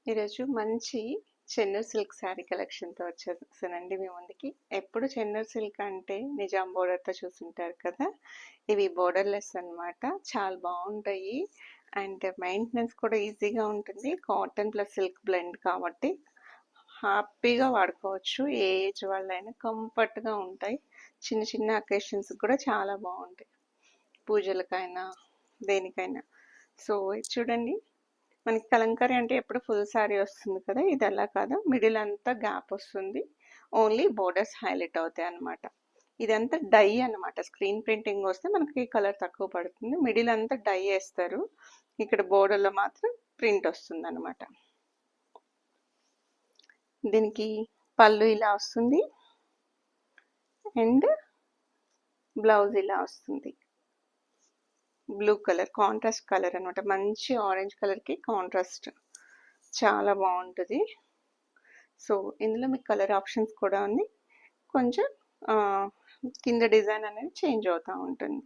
ఈరోజు మంచి చెన్నూరు సిల్క్ శారీ కలెక్షన్‌తో వచ్చేసానండి మీ ముందుకి. ఎప్పుడు చెన్నూరు సిల్క్ అంటే నిజాం బోర్డర్‌తో చూసుంటారు కదా! ఇవి బోర్డర్‌లెస్ అన్నమాట. చాలా బావుంటాయి. అండ్ మెయింటెనెన్స్ కూడా ఈజీగా ఉంటుంది. కాటన్ ప్లస్ సిల్క్ బ్లెండ్ కాబట్టి హ్యాపీగా వాడుకోవచ్చు. ఏ ఏజ్ వాళ్ళైనా కంఫర్ట్‌గా ఉంటాయి. చిన్న చిన్న అకేషన్స్‌కి కూడా చాలా బావుంటాయి. పూజలకైనా, దేనికైనా. సో, ఇది చూడండి. మనకి కలంకారీ అంటే ఎప్పుడు ఫుల్ శారీ వస్తుంది కదా! ఇది అలా కాదు. మిడిల్ అంతా గ్యాప్ వస్తుంది. ఓన్లీ బోర్డర్స్ హైలైట్ అవుతాయి అన్నమాట. ఇదంతా డై అన్నమాట. స్క్రీన్ ప్రింటింగ్ వస్తే మనకి కలర్ తక్కువ పడుతుంది. మిడిల్ అంతా డై వేస్తారు. ఇక్కడ బోర్డర్లో మాత్రం ప్రింట్ వస్తుంది అన్నమాట. దీనికి పళ్ళు ఇలా వస్తుంది అండ్ బ్లౌజ్ ఇలా వస్తుంది. బ్లూ కలర్ కాంట్రాస్ట్ కలర్ అన్నమాట. మంచి ఆరెంజ్ కలర్కి కాంట్రాస్ట్ చాలా బాగుంటుంది. సో ఇందులో మీకు కలర్ ఆప్షన్స్ కూడా ఉంది. కొంచెం కింద డిజైన్ అనేది చేంజ్ అవుతూ ఉంటుంది.